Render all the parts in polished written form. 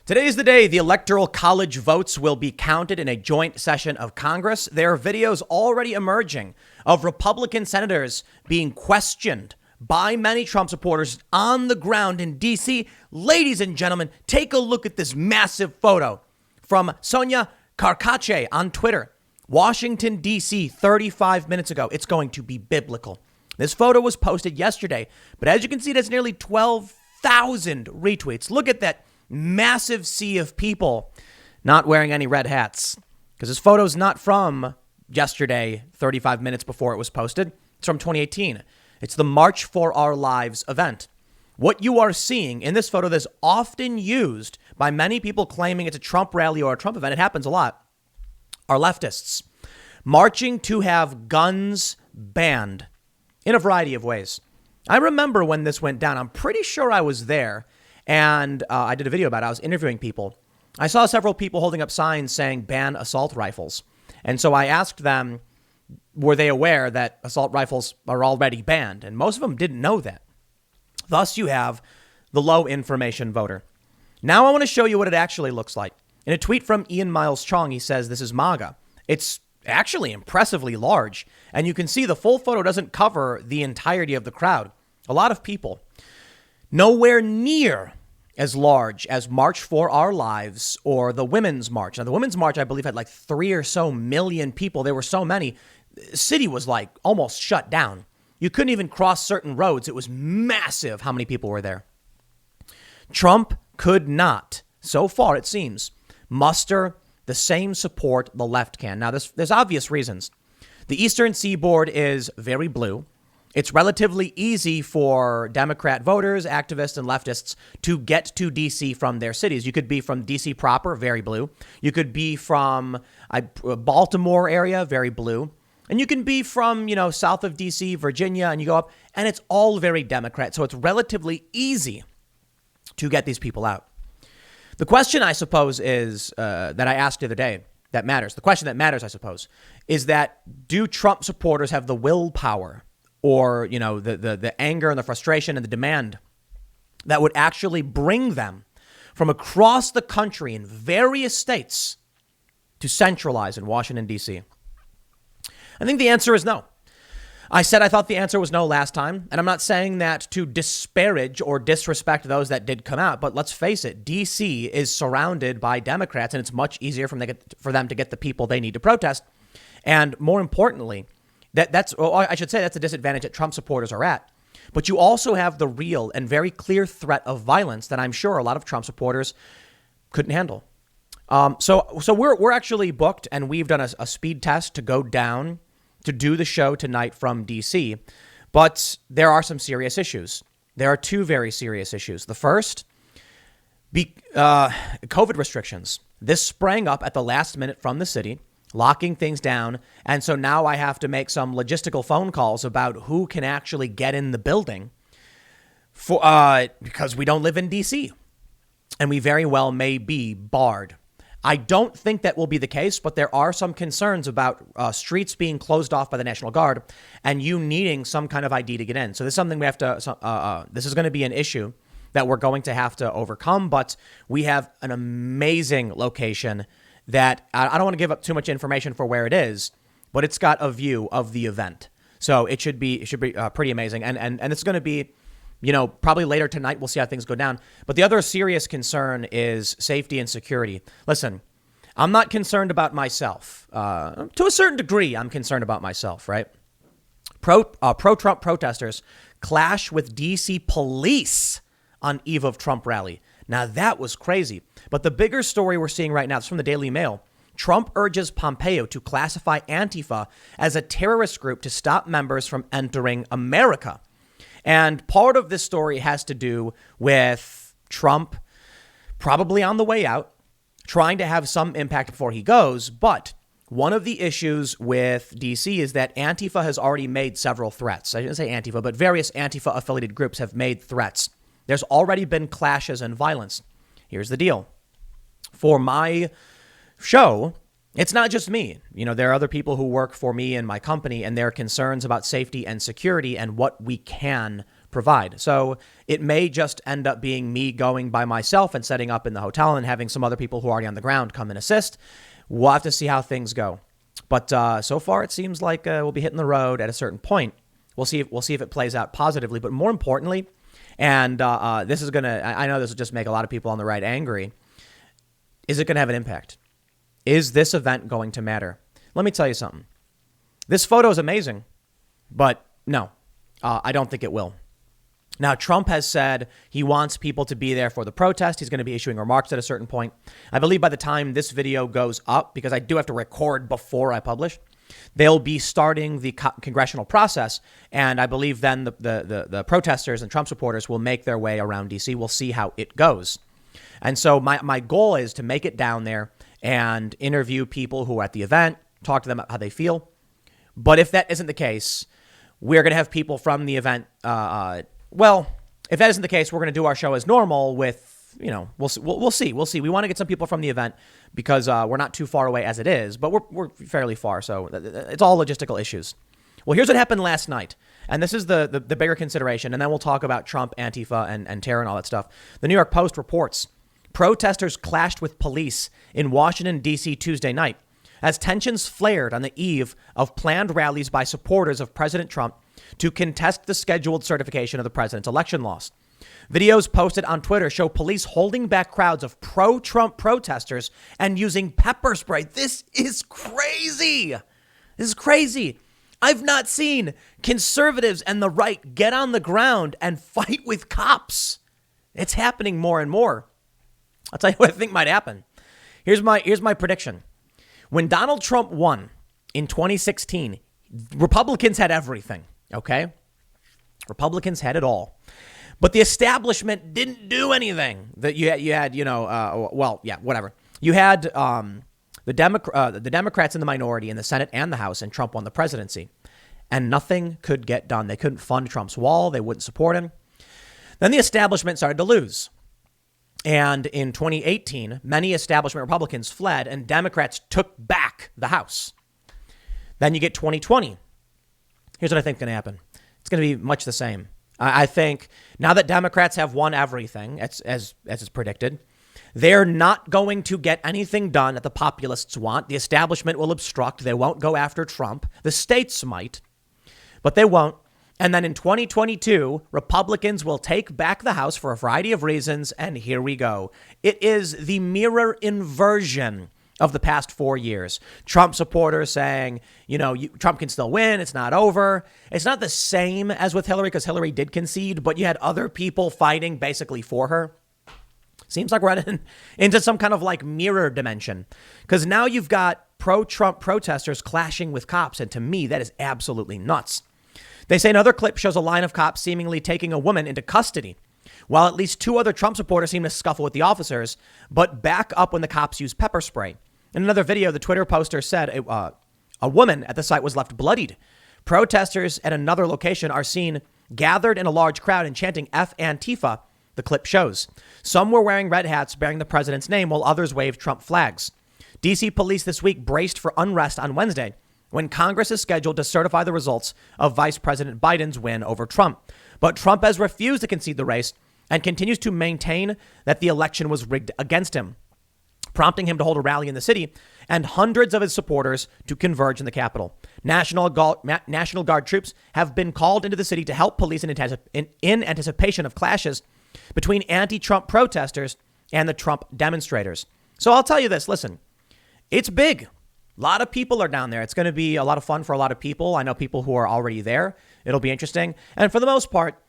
Today is the day the Electoral College votes will be counted in a joint session of Congress. There are videos already emerging of Republican senators being questioned by many Trump supporters on the ground in D.C. Ladies and gentlemen, take a look at this massive photo from Sonia Karkache on Twitter. Washington, D.C., 35 minutes ago. It's going to be biblical. This photo was posted yesterday, but as you can see, it has nearly 12,000 retweets. Look at that massive sea of people not wearing any red hats, because this photo is not from yesterday, 35 minutes before it was posted. It's from 2018. It's the March for Our Lives event. What you are seeing in this photo that's often used by many people claiming it's a Trump rally or a Trump event, it happens a lot, are leftists marching to have guns banned in a variety of ways. I remember when this went down. I'm pretty sure I was there. And I did a video about it. I was interviewing people. I saw several people holding up signs saying ban assault rifles. And so I asked them, were they aware that assault rifles are already banned? And most of them didn't know that. Thus, you have the low information voter. Now I want to show you what it actually looks like. In a tweet from Ian Miles Chong, he says, this is MAGA. It's actually impressively large. And you can see the full photo doesn't cover the entirety of the crowd. A lot of people. Nowhere near as large as March for Our Lives or the Women's March. Now, the Women's March, I believe, had like 3 or so million people. There were so many. The city was like almost shut down. You couldn't even cross certain roads. It was massive how many people were there. Trump could not, so far it seems, muster the same support the left can. Now, there's obvious reasons. The Eastern Seaboard is very blue. It's relatively easy for Democrat voters, activists, and leftists to get to D.C. from their cities. You could be from D.C. proper, very blue. You could be from Baltimore area, very blue. And you can be from, south of D.C., Virginia, and you go up, and it's all very Democrat. So it's relatively easy to get these people out. The question, I suppose, is that I asked the other day that matters. The question that matters, I suppose, is that do Trump supporters have the willpower or, the anger and the frustration and the demand that would actually bring them from across the country in various states to centralize in Washington, D.C.? I think the answer is no. I said I thought the answer was no last time, and I'm not saying that to disparage or disrespect those that did come out, but let's face it, D.C. is surrounded by Democrats, and it's much easier for them to get the people they need to protest. And more importantly, that's a disadvantage that Trump supporters are at. But you also have the real and very clear threat of violence that I'm sure a lot of Trump supporters couldn't handle. So we're actually booked, and we've done a speed test to go down to do the show tonight from D.C. But there are some serious issues. There are 2 very serious issues. The first, COVID restrictions. This sprang up at the last minute from the city, locking things down. And so now I have to make some logistical phone calls about who can actually get in the building because we don't live in D.C. and we very well may be barred. I don't think that will be the case, but there are some concerns about streets being closed off by the National Guard and you needing some kind of ID to get in. So this is something we have to, this is going to be an issue that we're going to have to overcome, but we have an amazing location that I don't want to give up too much information for where it is, but it's got a view of the event. So it should be pretty amazing. And it's going to be, probably later tonight, we'll see how things go down. But the other serious concern is safety and security. Listen, I'm not concerned about myself. To a certain degree, I'm concerned about myself, right? Pro-Trump protesters clash with D.C. police on eve of Trump rally. Now, that was crazy. But the bigger story we're seeing right now is from the Daily Mail. Trump urges Pompeo to classify Antifa as a terrorist group to stop members from entering America. And part of this story has to do with Trump probably on the way out, trying to have some impact before he goes. But one of the issues with D.C. is that Antifa has already made several threats. I didn't say Antifa, but various Antifa-affiliated groups have made threats. There's already been clashes and violence. Here's the deal. For my show, it's not just me. There are other people who work for me and my company, and their concerns about safety and security and what we can provide. So it may just end up being me going by myself and setting up in the hotel and having some other people who are already on the ground come and assist. We'll have to see how things go. But so far, it seems like we'll be hitting the road at a certain point. We'll see if it plays out positively. But more importantly, and this is going to, I know this will just make a lot of people on the right angry. Is it going to have an impact? Is this event going to matter? Let me tell you something. This photo is amazing, but no, I don't think it will. Now, Trump has said he wants people to be there for the protest. He's going to be issuing remarks at a certain point. I believe by the time this video goes up, because I do have to record before I publish, they'll be starting the congressional process. And I believe then the protesters and Trump supporters will make their way around D.C. We'll see how it goes. And so my goal is to make it down there and interview people who are at the event, talk to them about how they feel. But if that isn't the case, we're going to have people from the event. Well, if that isn't the case, we're going to do our show as normal with, we'll see. We want to get some people from the event because we're not too far away as it is, but we're fairly far. So it's all logistical issues. Well, here's what happened last night. And this is the bigger consideration. And then we'll talk about Trump, Antifa, and terror and all that stuff. The New York Post reports protesters clashed with police in Washington, D.C. Tuesday night as tensions flared on the eve of planned rallies by supporters of President Trump to contest the scheduled certification of the president's election loss. Videos posted on Twitter show police holding back crowds of pro-Trump protesters and using pepper spray. This is crazy. I've not seen conservatives and the right get on the ground and fight with cops. It's happening more and more. I'll tell you what I think might happen. Here's my prediction. When Donald Trump won in 2016, Republicans had everything, okay? Republicans had it all. But the establishment didn't do anything. That you had, whatever. You had the Democrats in the minority in the Senate and the House, and Trump won the presidency. And nothing could get done. They couldn't fund Trump's wall. They wouldn't support him. Then the establishment started to lose. And in 2018, many establishment Republicans fled and Democrats took back the House. Then you get 2020. Here's what I think is going to happen. It's going to be much the same. I think now that Democrats have won everything, as is predicted, they're not going to get anything done that the populists want. The establishment will obstruct. They won't go after Trump. The states might, but they won't. And then in 2022, Republicans will take back the House for a variety of reasons. And here we go. It is the mirror inversion of the past 4 years. Trump supporters saying, Trump can still win. It's not over. It's not the same as with Hillary because Hillary did concede, but you had other people fighting basically for her. Seems like we're running into some kind of like mirror dimension because now you've got pro-Trump protesters clashing with cops. And to me, that is absolutely nuts. They say another clip shows a line of cops seemingly taking a woman into custody, while at least 2 other Trump supporters seem to scuffle with the officers, but back up when the cops use pepper spray. In another video, the Twitter poster said a woman at the site was left bloodied. Protesters at another location are seen gathered in a large crowd and chanting F Antifa, the clip shows. Some were wearing red hats bearing the president's name, while others waved Trump flags. D.C. police this week braced for unrest on Wednesday, when Congress is scheduled to certify the results of Vice President Biden's win over Trump. But Trump has refused to concede the race and continues to maintain that the election was rigged against him, prompting him to hold a rally in the city and hundreds of his supporters to converge in the Capitol. National Guard troops have been called into the city to help police in anticipation of clashes between anti-Trump protesters and the Trump demonstrators. So I'll tell you this, listen, it's big. A lot of people are down there. It's going to be a lot of fun for a lot of people. I know people who are already there. It'll be interesting. And for the most part,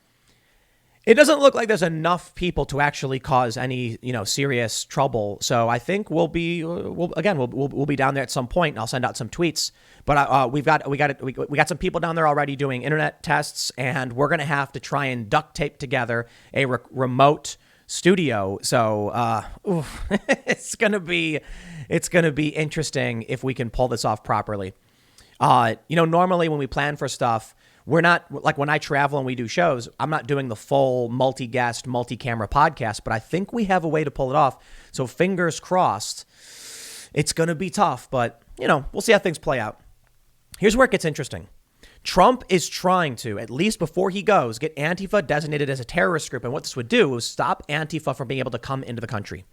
it doesn't look like there's enough people to actually cause any, serious trouble. So I think we'll be down there at some point, and I'll send out some tweets. But we got some people down there already doing internet tests, and we're going to have to try and duct tape together a remote studio. So it's going to be interesting if we can pull this off properly. Normally when we plan for stuff, we're not like when I travel and we do shows, I'm not doing the full multi-guest, multi-camera podcast, but I think we have a way to pull it off. So fingers crossed. It's going to be tough, but we'll see how things play out. Here's where it gets interesting. Trump is trying to, at least before he goes, get Antifa designated as a terrorist group. And what this would do is stop Antifa from being able to come into the country.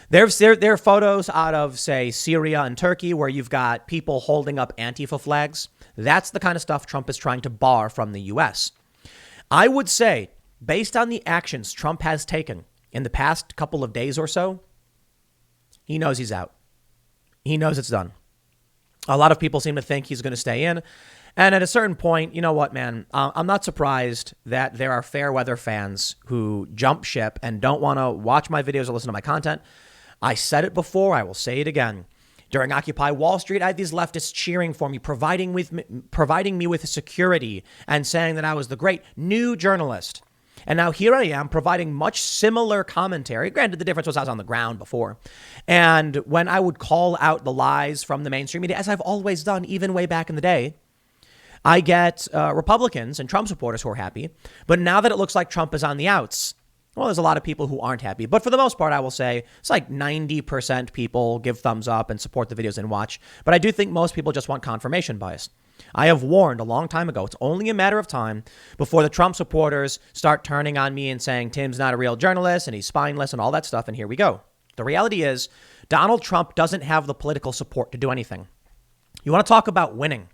There are photos out of, say, Syria and Turkey where you've got people holding up Antifa flags. That's the kind of stuff Trump is trying to bar from the U.S. I would say, based on the actions Trump has taken in the past couple of days or so, he knows he's out. He knows it's done. A lot of people seem to think he's going to stay in. And at a certain point, you know what, man, I'm not surprised that there are fair weather fans who jump ship and don't want to watch my videos or listen to my content. I said it before. I will say it again. During Occupy Wall Street, I had these leftists cheering for me, providing me with security and saying that I was the great new journalist. And now here I am providing much similar commentary. Granted, the difference was I was on the ground before. And when I would call out the lies from the mainstream media, as I've always done, even way back in the day, I get Republicans and Trump supporters who are happy. But now that it looks like Trump is on the outs, well, there's a lot of people who aren't happy. But for the most part, I will say it's like 90% people give thumbs up and support the videos and watch. But I do think most people just want confirmation bias. I have warned a long time ago, it's only a matter of time before the Trump supporters start turning on me and saying Tim's not a real journalist and he's spineless and all that stuff. And here we go. The reality is Donald Trump doesn't have the political support to do anything. You want to talk about winning?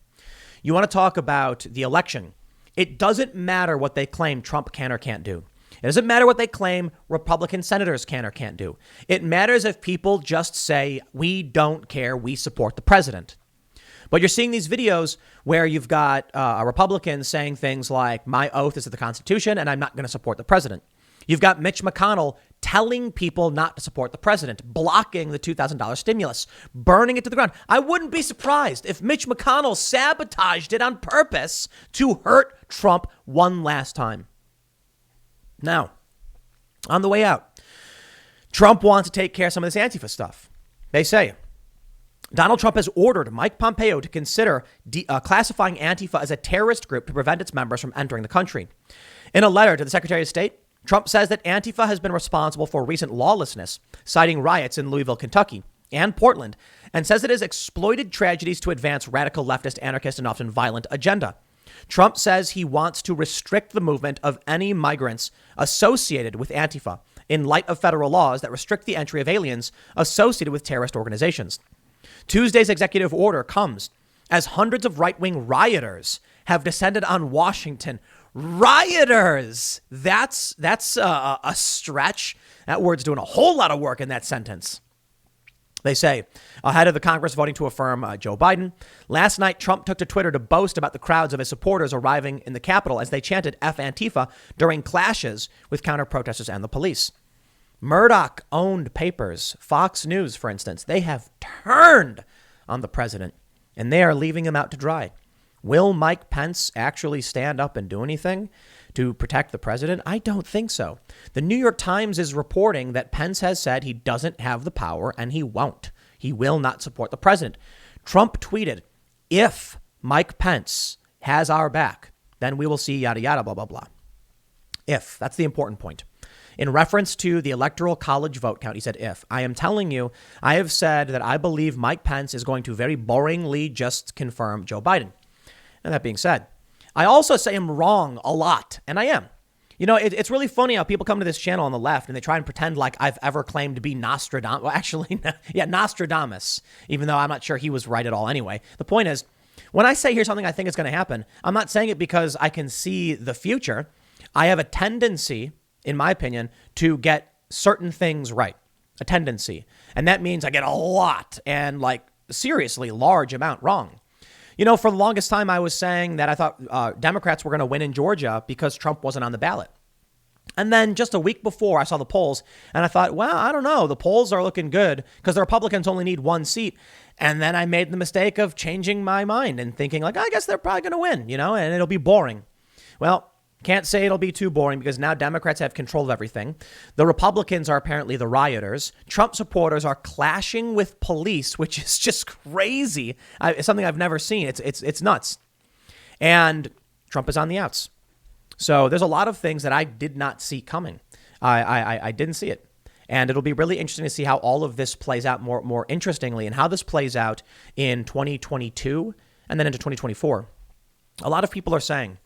You want to talk about the election? It doesn't matter what they claim Trump can or can't do. It doesn't matter what they claim Republican senators can or can't do. It matters if people just say, we don't care, we support the president. But you're seeing these videos where you've got a Republican saying things like, my oath is to the Constitution and I'm not going to support the president. You've got Mitch McConnell telling people not to support the president, blocking the $2,000 stimulus, burning it to the ground. I wouldn't be surprised if Mitch McConnell sabotaged it on purpose to hurt Trump one last time. Now, on the way out, Trump wants to take care of some of this Antifa stuff. They say Donald Trump has ordered Mike Pompeo to consider classifying Antifa as a terrorist group to prevent its members from entering the country. In a letter to the Secretary of State, Trump says that Antifa has been responsible for recent lawlessness, citing riots in Louisville, Kentucky and Portland, and says it has exploited tragedies to advance radical leftist, anarchist, and often violent agenda. Trump says he wants to restrict the movement of any migrants associated with Antifa in light of federal laws that restrict the entry of aliens associated with terrorist organizations. Tuesday's executive order comes as hundreds of right-wing rioters have descended on Washington. Rioters! That's a stretch. That word's doing a whole lot of work in that sentence. They say, ahead of the Congress voting to affirm Joe Biden, last night Trump took to Twitter to boast about the crowds of his supporters arriving in the Capitol as they chanted F Antifa during clashes with counter-protesters and the police. Murdoch-owned papers, Fox News, for instance, they have turned on the president, and they are leaving him out to dry. Will Mike Pence actually stand up and do anything to protect the president? I don't think so. The New York Times is reporting that Pence has said he doesn't have the power and he won't. He will not support the president. Trump tweeted, if Mike Pence has our back, then we will see yada, yada, blah, blah, blah. If, that's the important point. In reference to the Electoral College vote count, he said, if. I am telling you, I have said that I believe Mike Pence is going to very boringly just confirm Joe Biden. And that being said, I also say I'm wrong a lot, and I am. You know, it's really funny how people come to this channel on the left and they try and pretend like I've ever claimed to be Nostradamus. Well, actually, yeah, Nostradamus, even though I'm not sure he was right at all anyway. The point is, when I say here's something I think is going to happen, I'm not saying it because I can see the future. I have a tendency, in my opinion, to get certain things right. A tendency. And that means I get a lot and like seriously large amount wrong. You know, for the longest time, I was saying that I thought Democrats were going to win in Georgia because Trump wasn't on the ballot. And then just a week before, I saw the polls and I thought, well, I don't know. The polls are looking good because the Republicans only need one seat. And then I made the mistake of changing my mind and thinking like, I guess they're probably going to win, you know, and it'll be boring. Well, can't say it'll be too boring because now Democrats have control of everything. The Republicans are apparently the rioters. Trump supporters are clashing with police, which is just crazy. It's something I've never seen. It's nuts. And Trump is on the outs. So there's a lot of things that I did not see coming. I didn't see it. And it'll be really interesting to see how all of this plays out more interestingly and how this plays out in 2022 and then into 2024. A lot of people are saying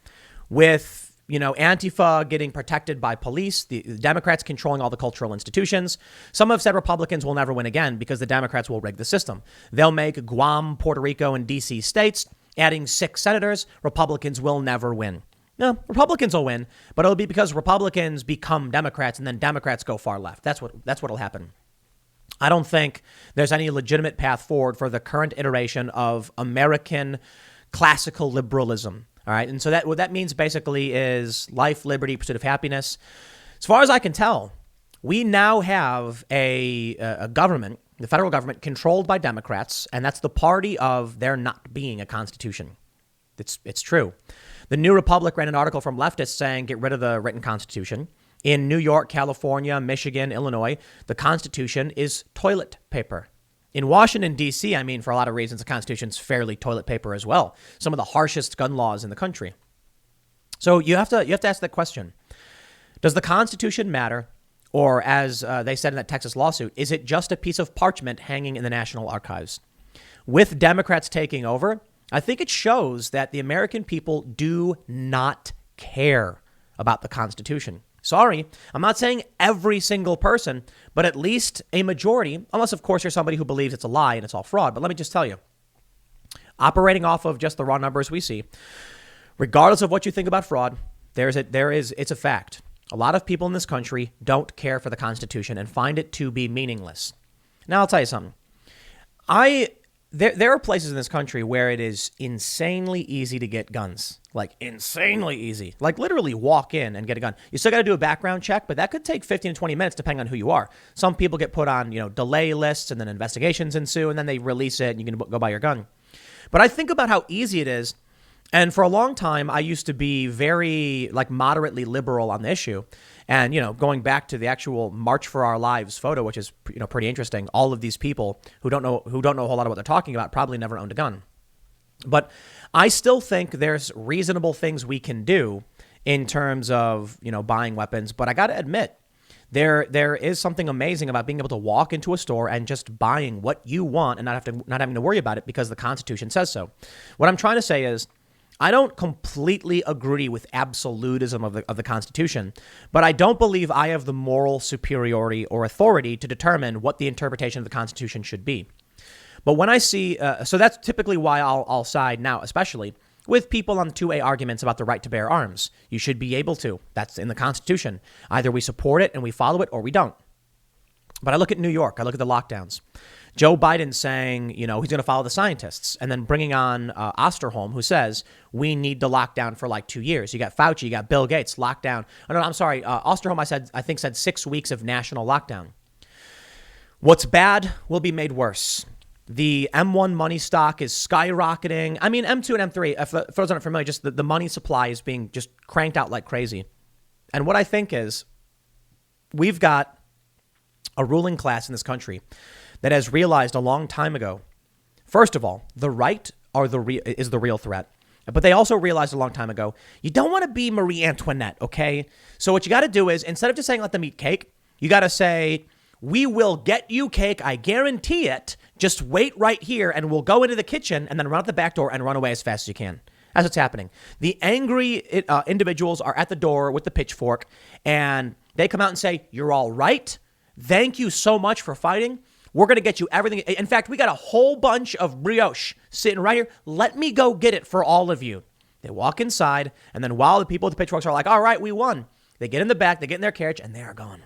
with, Antifa getting protected by police, the Democrats controlling all the cultural institutions. Some have said Republicans will never win again because the Democrats will rig the system. They'll make Guam, Puerto Rico, and D.C. states, adding 6 senators. Republicans will never win. No, Republicans will win, but it'll be because Republicans become Democrats and then Democrats go far left. That's what'll happen. I don't think there's any legitimate path forward for the current iteration of American classical liberalism. All right. And so what that means basically is life, liberty, pursuit of happiness. As far as I can tell, we now have a government, the federal government, controlled by Democrats, and that's the party of there not being a constitution. It's true. The New Republic ran an article from leftists saying get rid of the written constitution. In New York, California, Michigan, Illinois, the Constitution is toilet paper. In Washington, D.C., for a lot of reasons, the Constitution's fairly toilet paper as well. Some of the harshest gun laws in the country. So you have to ask that question. Does the Constitution matter? Or as they said in that Texas lawsuit, is it just a piece of parchment hanging in the National Archives? With Democrats taking over, I think it shows that the American people do not care about the Constitution. Sorry, I'm not saying every single person, but at least a majority, unless, of course, you're somebody who believes it's a lie and it's all fraud. But let me just tell you, operating off of just the raw numbers we see, regardless of what you think about fraud, it's a fact. A lot of people in this country don't care for the Constitution and find it to be meaningless. Now, I'll tell you something. There are places in this country where it is insanely easy to get guns, like insanely easy, like literally walk in and get a gun. You still got to do a background check, but that could take 15 to 20 minutes depending on who you are. Some people get put on, delay lists and then investigations ensue and then they release it and you can go buy your gun. But I think about how easy it is. And for a long time, I used to be very moderately liberal on the issue. And, going back to the actual March for Our Lives photo, which is, pretty interesting. All of these people who don't know a whole lot of what they're talking about probably never owned a gun. But I still think there's reasonable things we can do in terms of, buying weapons. But I got to admit, there is something amazing about being able to walk into a store and just buying what you want and not having to worry about it because the Constitution says so. What I'm trying to say is, I don't completely agree with absolutism of the Constitution, but I don't believe I have the moral superiority or authority to determine what the interpretation of the Constitution should be. But when I see, so that's typically why I'll side now, especially with people on 2A arguments about the right to bear arms. You should be able to. That's in the Constitution. Either we support it and we follow it or we don't. But I look at New York. I look at the lockdowns. Joe Biden saying, he's going to follow the scientists and then bringing on Osterholm, who says we need to lock down for 2 years. You got Fauci, you got Bill Gates, lockdown. Oh, no, I'm sorry. Osterholm, I think said 6 weeks of national lockdown. What's bad will be made worse. The M1 money stock is skyrocketing. M2 and M3, for those aren't familiar, just the money supply is being just cranked out like crazy. And what I think is we've got a ruling class in this country that has realized a long time ago, first of all, the right is the real threat. But they also realized a long time ago, you don't want to be Marie Antoinette, okay? So what you got to do is, instead of just saying let them eat cake, you got to say, we will get you cake, I guarantee it. Just wait right here and we'll go into the kitchen and then run out the back door and run away as fast as you can. That's what's happening. The angry individuals are at the door with the pitchfork and they come out and say, you're all right. Thank you so much for fighting. We're going to get you everything. In fact, we got a whole bunch of brioche sitting right here. Let me go get it for all of you. They walk inside, and then while the people with the pitchforks are like, all right, we won, they get in the back, they get in their carriage, and they are gone.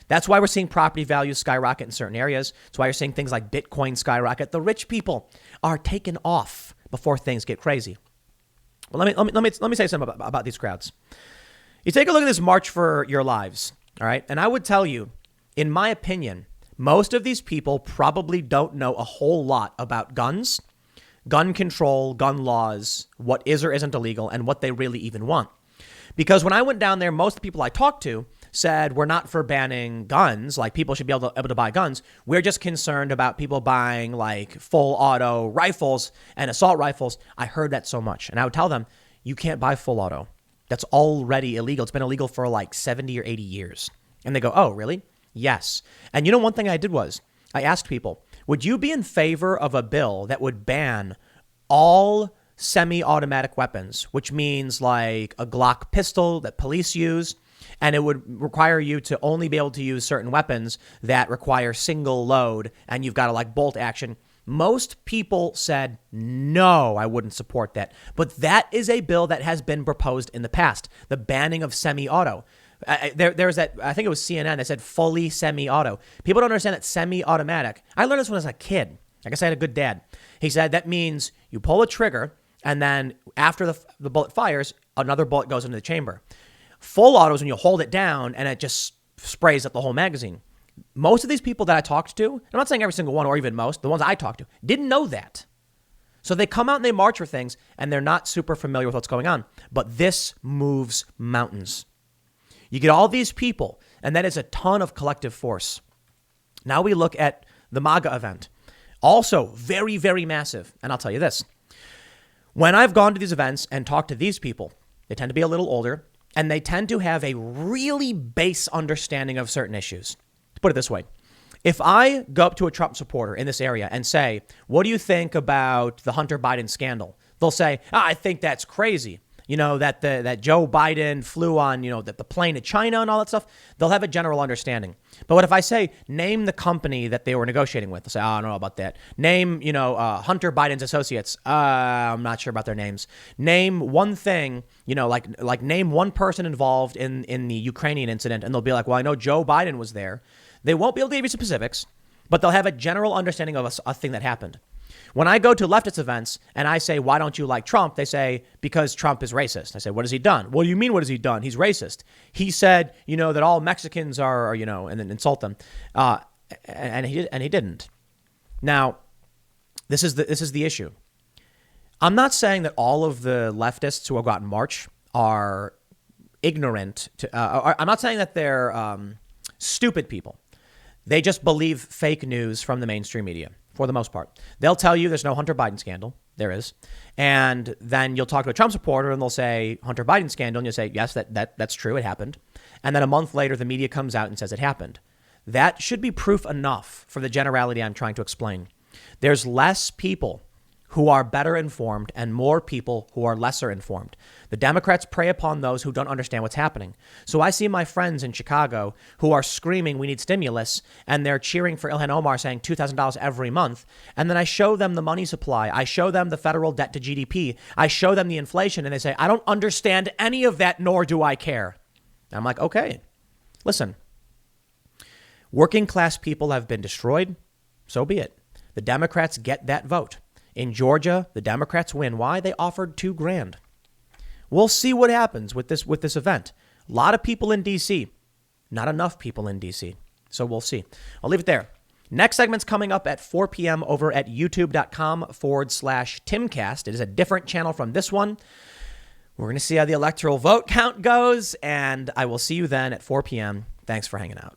That's why we're seeing property values skyrocket in certain areas. That's why you're seeing things like Bitcoin skyrocket. The rich people are taken off before things get crazy. Well, let me say something about these crowds. You take a look at this March for Your Lives, all right? And I would tell you, in my opinion, most of these people probably don't know a whole lot about guns, gun control, gun laws, what is or isn't illegal, and what they really even want. Because when I went down there, most of the people I talked to said we're not for banning guns, like people should be able to buy guns. We're just concerned about people buying full auto rifles and assault rifles. I heard that so much. And I would tell them, you can't buy full auto. That's already illegal. It's been illegal for 70 or 80 years. And they go, oh, really? Yes. And one thing I did was I asked people, would you be in favor of a bill that would ban all semi-automatic weapons, which means like a Glock pistol that police use. And it would require you to only be able to use certain weapons that require single load, and you've got to like bolt action. Most people said, no, I wouldn't support that. But that is a bill that has been proposed in the past, the banning of semi-auto. There's that, I think it was CNN that said fully semi-auto. People don't understand that semi-automatic. I learned this when I was a kid. I guess I had a good dad. He said that means you pull a trigger, and then after the bullet fires, another bullet goes into the chamber. Full auto is when you hold it down and it just sprays up the whole magazine. Most of these people that I talked to, I'm not saying every single one or even most, the ones I talked to, didn't know that. So they come out and they march for things and they're not super familiar with what's going on. But this moves mountains. You get all these people, and that is a ton of collective force. Now we look at the MAGA event. Also very, very massive. And I'll tell you this. When I've gone to these events and talked to these people, they tend to be a little older, and they tend to have a really base understanding of certain issues. To put it this way, if I go up to a Trump supporter in this area and say, what do you think about the Hunter Biden scandal? They'll say, I think that's crazy. You know, that Joe Biden flew on, the plane to China and all that stuff. They'll have a general understanding. But what if I say, name the company that they were negotiating with? They'll say, I don't know about that. Name, Hunter Biden's associates. I'm not sure about their names. Name one thing, like name one person involved in the Ukrainian incident. And they'll be like, well, I know Joe Biden was there. They won't be able to give you specifics, but they'll have a general understanding of a thing that happened. When I go to leftist events and I say, why don't you like Trump? They say, because Trump is racist. I say, what has he done? Well, you mean, what has he done? He's racist. He said, that all Mexicans are, and then insult them. And he didn't. Now, this is the issue. I'm not saying that all of the leftists who have gotten march are ignorant. I'm not saying that they're stupid people. They just believe fake news from the mainstream media. For the most part, they'll tell you there's no Hunter Biden scandal. There is. And then you'll talk to a Trump supporter and they'll say Hunter Biden scandal. And you'll say, yes, that's true. It happened. And then a month later, the media comes out and says it happened. That should be proof enough for the generality I'm trying to explain. There's less people who are better informed and more people who are lesser informed. The Democrats prey upon those who don't understand what's happening. So I see my friends in Chicago who are screaming, we need stimulus, and they're cheering for Ilhan Omar saying $2,000 every month. And then I show them the money supply. I show them the federal debt to GDP. I show them the inflation, and they say, I don't understand any of that, nor do I care. And I'm like, okay, listen, working class people have been destroyed. So be it. The Democrats get that vote. In Georgia, the Democrats win. Why? They offered $2,000. We'll see what happens with this event. A lot of people in D.C., not enough people in D.C. So we'll see. I'll leave it there. Next segment's coming up at 4 p.m. over at youtube.com/Timcast. It is a different channel from this one. We're going to see how the electoral vote count goes, and I will see you then at 4 p.m. Thanks for hanging out.